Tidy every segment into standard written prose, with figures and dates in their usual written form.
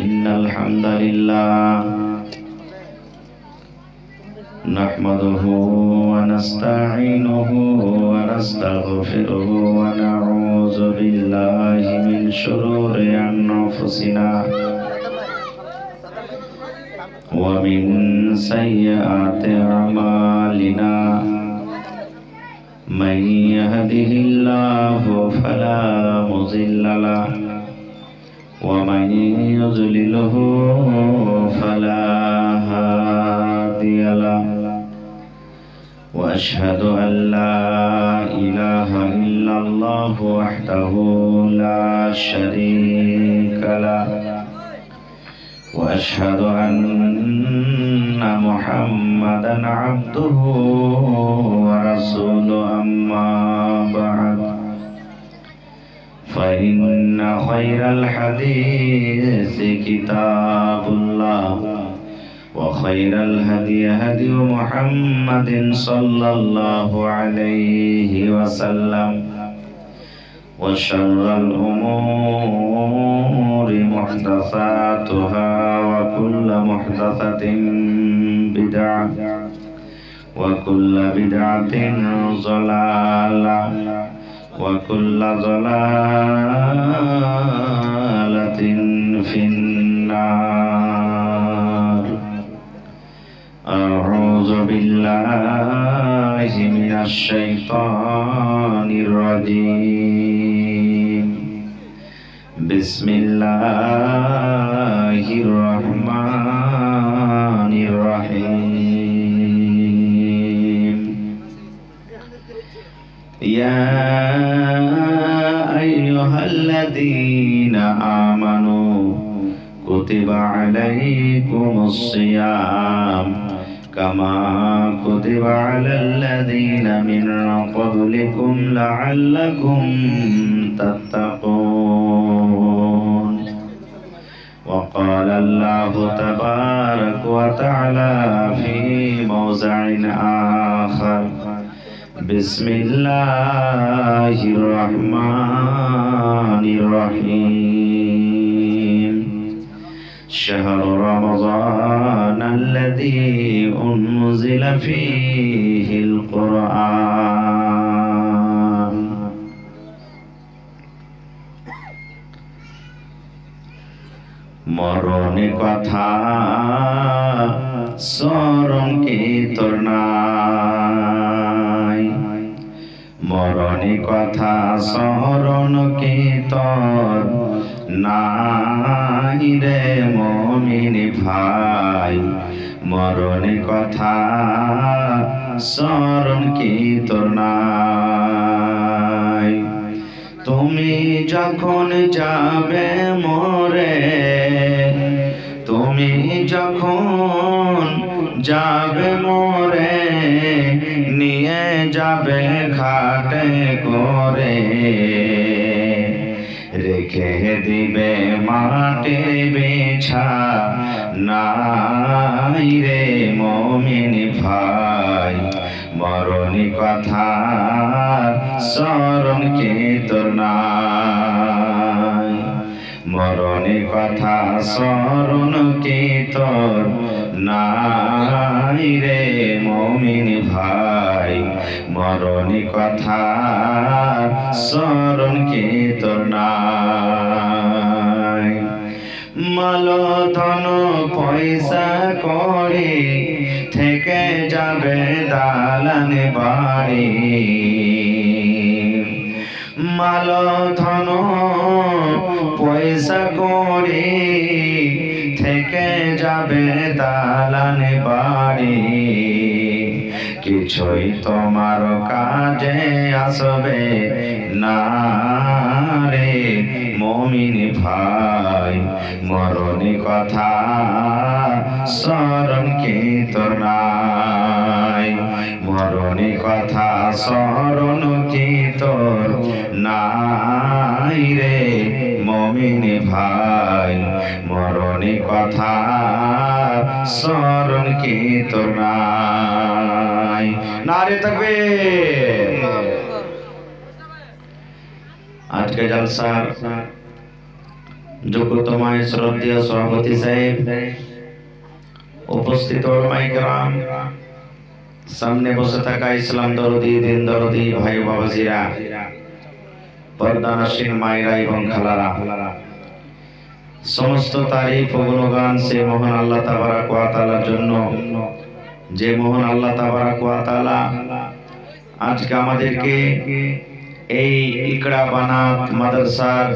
innal hamdalillah nahmaduhu wa nasta'inuhu wa nastaghfiruhu wa na'udzu billahi min shururi anfusina wa min sayyiati a'malina man yahdihillahu fala mudilla lahu ومن يضلله فلا هادي له وأشهد أن لا إله إلا الله وحده لا شريك له وأشهد أن محمدا عبده ورسوله أما بعد فإن خير الحديث كتاب الله وخير الهدي هدي محمد صلى الله عليه وسلم وشر الأمور محدثاتها وكل محدثة بدعة وكل بدعة ضلالة وكل ضلالة في النار أعوذ بالله من الشيطان الرجيم بسم الله الرحمن الرحيم يا أيها الذين آمنوا كتب عليكم الصيام كما كتب على الذين من قبلكم لعلكم تتقون وقال الله تبارك وتعالى في موضع آخر بسم الله الرحمن الرحيم شهر رمضان الذي أنزل فيه القرآن মরণে কথা স্মরণ কি তোর নাই মরণে কথা স্মরণ কি তোর নাই রে মুমিন ভাই মরণে কথা স্মরণ কি তোর নাই তুমি যখন যাবে মরে তুমি যখন যাবে মরে নিয়ে যাবে খাটে করে রেখে দিবে মাটির বিছা নাই রে মুমিন ভাই মরণী কথা স্মরণ কি তোর নাই মরণী কথা স্মরণ কি তোর নাই রে মুমিন ভাই মরণী কথা স্মরণ কি তোর নাই মাল ধন পয়সা করি থেকে যাবে দালান বাড়ি মাল ধন পয়সা করি থেকে যাবে দালান বাড়ি কিছুই তোমার কাজে আসবে না রে মুমিন ভাই মরণী কথা স্মরণ কি তোর নাই মরণী কথা স্মরণ কি তোর নাই রে মুমিন ভাই মরণী কথা স্মরণ কি তোর নাই নারে তাকবীর। আজকে জলসার যোগ্যতমায় শ্রদ্ধেয় সভাপতি সাহেব, উপস্থিত ওলামায়ে কেরাম, সামনে বসে থাকা ইসলাম দরদি, দিন দরদি ভাই বাবাজিরা, পর্দানশীন মায়েরা এবং খালারা, সমস্ত তারিফ ও গুণগান সে মহান আল্লাহ তাবারক ওয়া তাআলার জন্য, যে মহান আল্লাহ তাবারক ওয়া তাআলা আজকে আমাদেরকে এই ইকরা বানাত মাদ্রাসার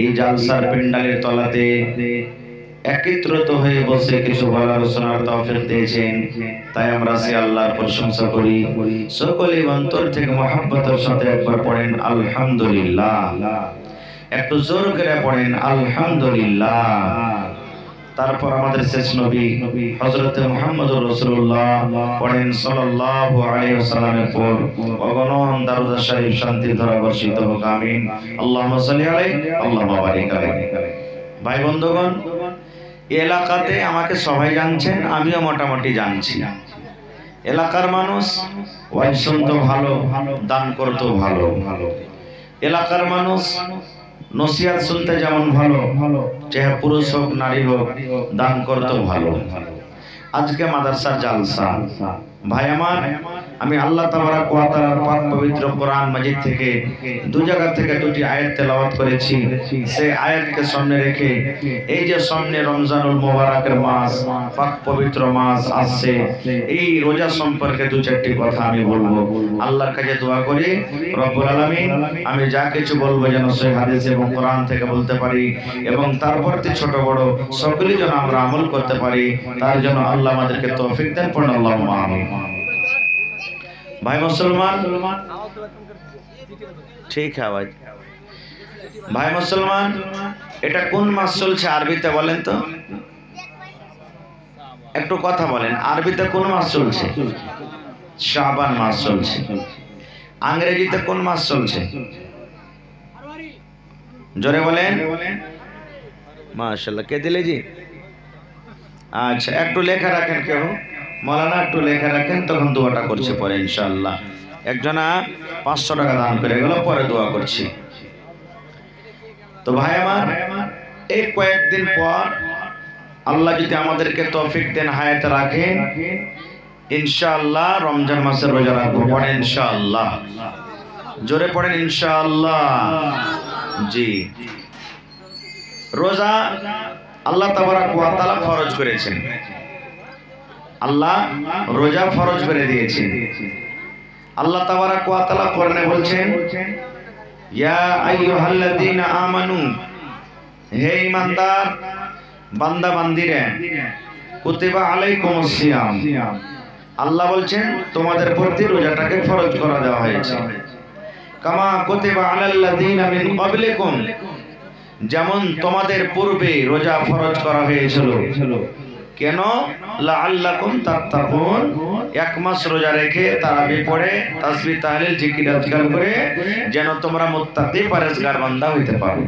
এই জালসার প্যান্ডেলের তলাতে একত্রিত হয়ে বসে কিছু বলার শোনার তৌফিক দিয়েছেন। তাই আমরা সে আল্লাহর প্রশংসা করি। সকলে অন্তর থেকে মহব্বতের সাথে একবার পড়েন আলহামদুলিল্লাহ। একটু জোর করে পড়েন আলহামদুলিল্লাহ। তারপর আমাদের শেষ নবী হযরত মুহাম্মদুর রাসূলুল্লাহ পড়েন সাল্লাল্লাহু আলাইহি ওয়াসাল্লামের পর অগণন দরুদ শরীফ শান্তি ধারা বর্ষিত হোক, আমিন। আল্লাহুম্মা সাল্লি আলাইহি আল্লাহুম্মা বারিক আলাইহি। ভাই বন্ধুগণ, এলাকাতে আমাকে সবাই জানছেন, আমিও মোটামুটি জানছি। এলাকার মানুষ ওয়াজ শুনতো ভালো, দান করতো ভালো। এলাকার মানুষ নসিহত শুনতে যেমন ভালো, চাহে পুরুষ হোক নারী হোক, দান করতো ভালো। আজকে মাদ্রাসার জালসা, ভাই আমার, আমি আল্লাহ তাবারক ওয়া তাআলার পাক পবিত্র কোরআন মাজিদ থেকে দু জায়গা থেকে দুটি আয়াত তেলাওয়াত করেছি। সেই আয়াতকে সামনে রেখে এই যে সামনে রমজানুল মুবারকের মাস, পাক পবিত্র মাস আসছে, এই রোজা সম্পর্কে দু চারটি কথা আমি বলবো। আল্লাহর কাছে দোয়া করি রব্বুল আলামিন আমি যা কিছু বলবো যেন সেই হাদিস এবং কোরআন থেকে বলতে পারি, এবং তারপরতে ছোট বড় সকলেই যেন আমরা আমল করতে পারি, তার জন্য আল্লাহ আমাদেরকে তৌফিক দেন। পড়ুন আল্লাহুম্মা আমিন। भाई मुसलमान, ठीक है भाई। भाई मुसलमान, এটা কোন মাস চলছে আরবিতে বলেন তো? একটু কথা বলেন, আরবিতে কোন মাস চলছে? শাবান মাস চলছে। ইংরেজিতে কোন মাস চলছে? জোরে বলেন। মাশাআল্লাহ, কে দিলে জি? আচ্ছা, একটু লেখা রাখেন কেউ, মৌলানা একটু লেখা রাখেন, তখন দোয়াটা করছি পরে ইনশাআল্লাহ। একজনা 500 টাকা দান করে গেল, পরে দোয়া করছি। তো ভাই আমার, এই কয়েকদিন পর আল্লাহ যদি আমাদেরকে তৌফিক দেন, হায়াতে রাখেন, ইনশাআল্লাহ রমজান মাসের রোজা রাখবো। পড়েন ইনশাআল্লাহ, জোরে পড়েন ইনশাআল্লাহ। জি, রোজা আল্লাহ তাবারক ওয়া তাআলা ফরজ করেছেন। আল্লাহ রোজা ফরজ করে দিয়েছেন। আল্লাহ তাবারক ওয়া তাআলা কোরআনে বলছেন, ইয়া আইয়ুহাল্লাযীনা আমানু, হে ঈমানদার বান্দা বান্দীরা, কুতিবা আলাইকুমুস সিয়াম, আল্লাহ বলছেন তোমাদের প্রতি রোজাটাকে ফরজ করা দেওয়া হয়েছে। কামা কুতিবা আলাল্লাযীনা মিন ক্বাবলিকুম, যেমন তোমাদের পূর্বে রোজা ফরজ করা হয়েছিল। কেন? লাআল্লাকুম তাত্তাকুন, এক মাস রোজা রেখে তারাবি পড়ে তাসবিহ তাহলিল জিকির আজকার করে যেন তোমরা মুত্তাকি পরহেজগার বান্দা হইতে পারো।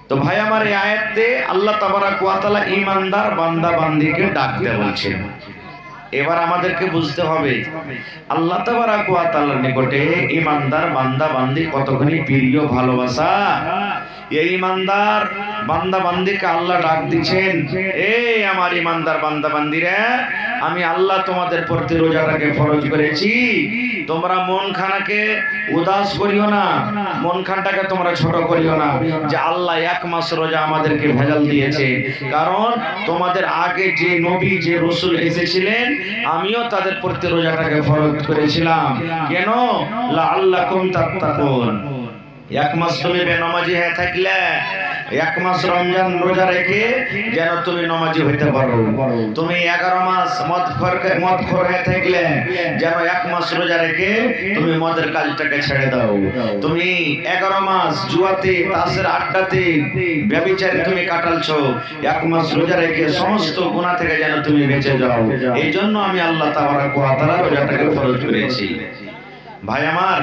তো ভাই আমার, এই আয়াতে আল্লাহ তাবারক ওয়া তাআলা ঈমানদার বান্দা বান্দীকে ডাকতে বলছেন। এবার আমাদেরকে বুঝতে হবে আল্লাহ তাবারক ওয়া তাআলার নিকটে ঈমানদার বান্দা বান্দী কতখানি প্রিয়, ভালোবাসা। এই ঈমানদার বান্দা বান্দীকে আল্লাহ ডাক দিচ্ছেন, এই আমার ঈমানদার বান্দা বান্দীরা, আমি আল্লাহ তোমাদের প্রতি রোজাটাকে ফরজ করেছি, তোমরা মন খানাকে উদাস করিও না, মন খানটাকে তোমরা ছোট করিও না যে আল্লাহ এক মাস রোজা আমাদেরকে ভেজাল দিয়েছে। কারণ তোমাদের আগে যে নবী যে রাসূল এসেছিলেন, আমিও তাদের প্রতি রোজাটাকে ফরজ করেছিলাম। কেন? লাআল্লাকুম তাত্তাকুন, এক মাস তুমি বেনামাজি হয়ে থাকলে, এক মাস রমজান রোজা রেখে যেন তুমি নামাজি হইতে পারো। তুমি 11 মাস মদখোর হয়ে থাকলে যেন এক মাস রোজা রেখে তুমি মদের কাজটাকে ছেড়ে দাও। তুমি 11 মাস জুয়াতে, তাসের আড্ডাতে, ব্যভিচারে তুমি কাটালছো, এক মাস রোজা রেখে সমস্ত গুনাহ থেকে যেন তুমি বেঁচে যাও। এই জন্য আমি আল্লাহ তাবারক ওয়া তাআলা রোজাটাকে ফরজ করেছি। ভাই আমার,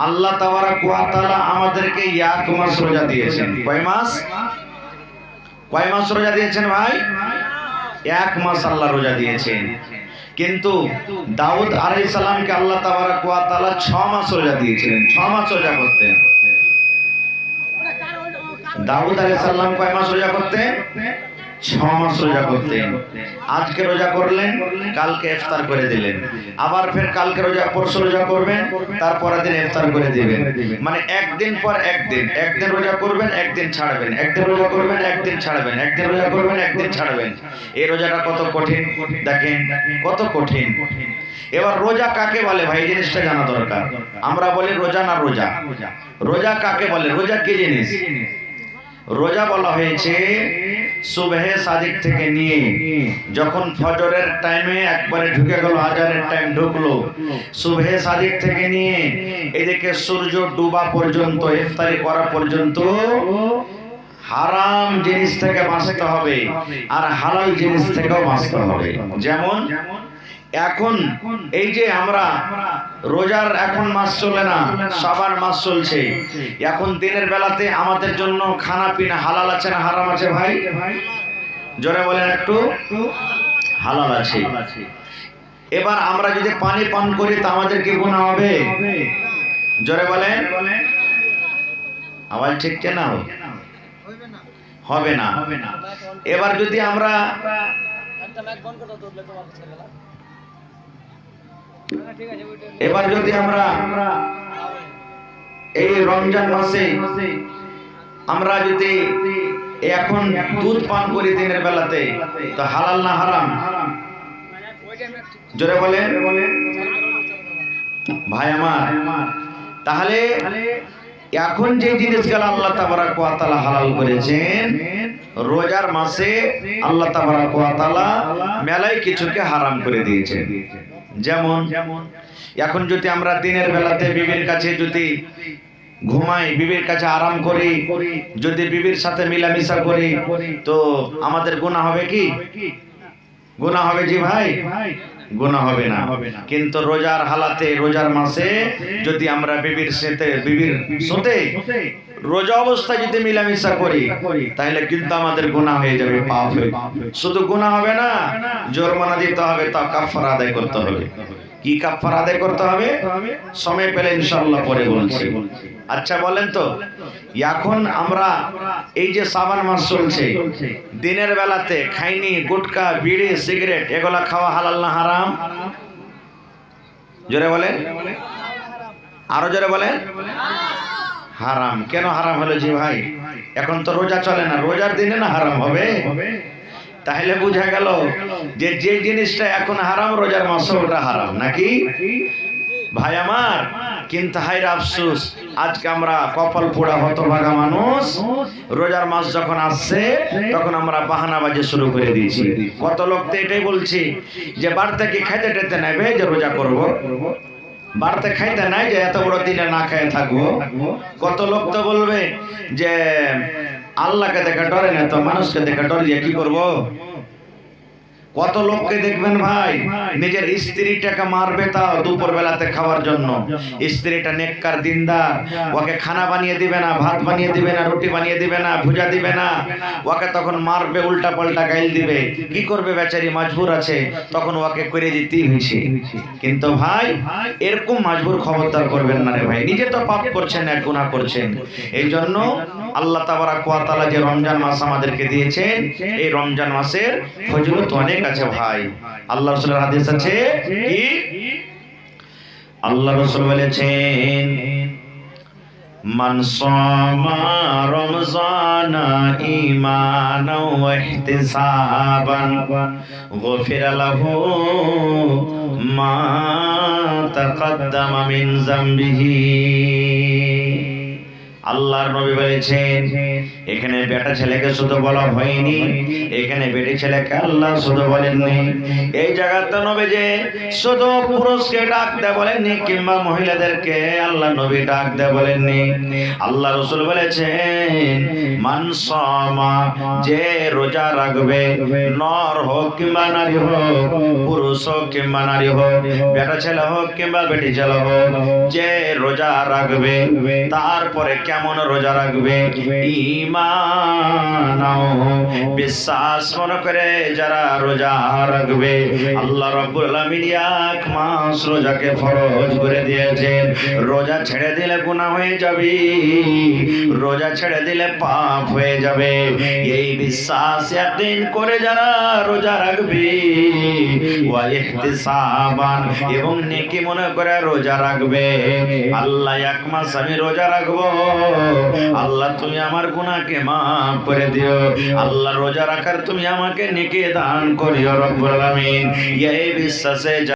আল্লাহ তাবারক ওয়া তাআলা আমাদেরকে এক মাস রোজা দিয়েছেন। কয় মাস? কয় মাস রোজা দিয়েছেন ভাই? এক মাস আল্লাহ রোজা দিয়েছেন। কিন্তু দাউদ আলাইহিস সালামকে আল্লাহ তাবারক ওয়া তাআলা 6 মাস রোজা দিয়েছিলেন। 6 মাস রোজা করতেন। দাউদ আলাইহিস সালাম কয় মাস রোজা করতেন? 6 মাস রোজা করতেন। আজকে রোজা করলেন, কালকে ইফতার করে দিলেন, আবার ফের কালকে রোজা, পরশু রোজা করবেন, তারপরের দিন ইফতার করে দিবেন। মানে একদিন পর একদিন, একদিন রোজা করবেন, একদিন ছাড়বেন, একদিন রোজা করবেন, একদিন ছাড়বেন, একদিন রোজা করবেন, একদিন ছাড়বেন। এই রোজাটা কত কঠিন দেখেন, কত কঠিন। এবার রোজা কাকে বলে ভাই, এই জিনিসটা জানা দরকার। আমরা বলি রোজা না রোজা, রোজা কাকে বলে? রোজা কি জিনিস? রোজা বলা হয়েছে সুবহে সাদিক থেকে নিয়ে যখন ফজরের টাইমে একবারে ঢুকে গেল, আজানের টাইম ঢুকলো, সুবহে সাদিক থেকে নিয়ে এদিকে সূর্য ডুবা পর্যন্ত, ইফতারি করা পর্যন্ত হারাম জিনিস থেকে বাঁচতে হবে আর হালাল জিনিস থেকেও বাঁচতে হবে। যেমন এখন এই যে আমরা রোজার এখন মাস চলে না, শাবান মাস চলছে, এখন দিনের বেলাতে আমাদের জন্য খানা পিনা হালাল আছে না হারাম আছে ভাই? জোরে বলেন একটু। হালাল আছে। এবার আমরা যদি পানি পান করি তা আমাদের কি গুনাহ হবে? জোরে বলেন। আওয়াজ ঠিক না? হবে না। এবার যদি আমরা এই রমজান মাসে আমরা যদি এখন দুধ পান করি দিনের বেলাতে, তো হালাল না হারাম? জোরে বলেন ভাই আমার। তাহলে এখন যে জিনিসগুলো আল্লাহ তাবারাক ওয়া তাআলা হালাল করেছেন, রোজার মাসে আল্লাহ তাবারাক ওয়া তাআলা মেলায় কিছুকে হারাম করে দিয়েছেন। যেমন এখন যদি আমরা দিনের বেলাতে বিবির কাছে যদি ঘুমাই, বিবির কাছে আরাম করি, যদি বিবির সাথে মিলামিশা করি, তো আমাদের গুনাহ হবে কি? গুনাহ হবে জি ভাই? গুনাহ হবে না। কিন্তু রোজার হালাতে, রোজার মাসে যদি আমরা বিবির সাথে রোজা অবস্থায় যদি মিলামিশা করি, তাহলে কিন্তু আমাদের গুনাহ হয়ে যাবে, পাপ হবে। শুধু গুনাহ হবে না, জরিমানা দিতে হবে, তা কাফারা আদায় করতে হবে। কি কাফারা আদায় করতে হবে? সময় পেলে ইনশাআল্লাহ পরে বলছি। আচ্ছা বলেন তো, এখন আমরা এই যে শাবান মাস চলছে, দিনের বেলাতে খাইনি, গুটকা, বিড়ি, সিগারেট এগুলা খাওয়া হালাল না হারাম? জোরে বলেন, আরো জোরে বলেন। হারাম। কেন হারাম হলো জি ভাই? এখন তো রোজা চলে না, রোজার দিনে না হারাম হবে? তাহলে বোঝা গেল যে যে জিনিসটা এখন হারাম, রোজার মাসে ওটা হারাম নাকি ভাই আমার। কিন্তু হায়রে আফসোস, আজকে আমরা কপাল পোড়া হতভাগা মানুষ, রোজার মাস যখন আসছে তখন আমরা বাহানাবাজি শুরু করে দিয়েছি। কত লোক তো এটাই বলছি যে বাড়িতে কি খাইতে টেতে নেবে যে রোজা করব, বাড়িতে খাইতে নাই যে এত বড় দিনে না খেয়ে থাকবো। কত লোক তো বলবে যে আল্লাহকে দেখে ডরে না, তো মানুষকে দেখে ডরিয়ে কি করব। কত লোককে দেখবেন ভাই, নিজের স্ত্রীটাকে মারবে তাও দুপুর বেলাতে খাওয়ার জন্য। স্ত্রীটা নেককার দিনদার, ওকে খানা বানিয়ে দিবে না, ভাত বানিয়ে দিবে না, রুটি বানিয়ে দিবে না, ভুজা দিবে না, ওকে তখন মারবে, উল্টা পাল্টা গাইল দিবে। কি করবে বেচারি, মজবুর আছে, তখন ওকে করে দিতেই হয়েছে। কিন্তু ভাই এরকম মজবুর খবরদার করবেন না রে ভাই, নিজে তো পাপ করছেন, এক গুনাহ করছেন। এই জন্য আল্লাহ তাবারাক ওয়া তাআলা যে রমজান মাস আমাদেরকে দিয়েছেন, এই রমজান মাসের ফজিলত অনেক আছে ভাই। আল্লাহ রাসূলের হাদিস আছে কি, আল্লাহ রাসূল বলেছেন, মান সামা রমজানা ঈমানাও ওয়া ইহতিসাবান গুফিরা লাহু মা তাকাদ্দামা মিন যামবিহি। আল্লাহর নবী বলেছেন, এখানে বেটা ছেলেকে শুধু বলা হয়নি, এখানে বেটি ছেলেকে আল্লাহ শুধু বলেননি। এই জায়গাতে নবী যে শুধু পুরুষকে ডাক দেয় বলেননি, কিংবা মহিলাদেরকে আল্লাহ নবী ডাক দেয় বলেননি। আল্লাহ রাসূল বলেছেন, মান সামা, যে রোজা রাখবে, নর হোক কিংবা নারী হোক, পুরুষ হোক কিংবা নারী হোক, বেটা ছেলে হোক কিংবা বেটি ছেলে হোক, যে রোজা রাখবে, তারপরে কেমন রোজা রাখবে? ঈমান বিশ্বাস মনে করে যারা রোজা রাখবে, আল্লাহ রাব্বুল আলামিন 1 মাস রোজাকে ফরজ করে দিয়েছেন। রোজা ছেড়ে দিলে গুনাহ হয়ে যাবে, রোজা ছেড়ে দিলে পাপ হয়ে যাবে। এই বিশ্বাস ইয়াকিন করে যারা রোজা রাখবে, ওয়া ইহতিসাবান এবং নেকি মনে করে রোজা রাখবে, আল্লাহ 1 মাস আমি রোজা রাখবো, আল্লাহ তুমি আমার গুনাহকে মাফ করে দিও, আল্লাহ রোজা রাখার তুমি আমাকে নেকি দান করিও রব্বুল আলামিন। এই বিশ্বাসে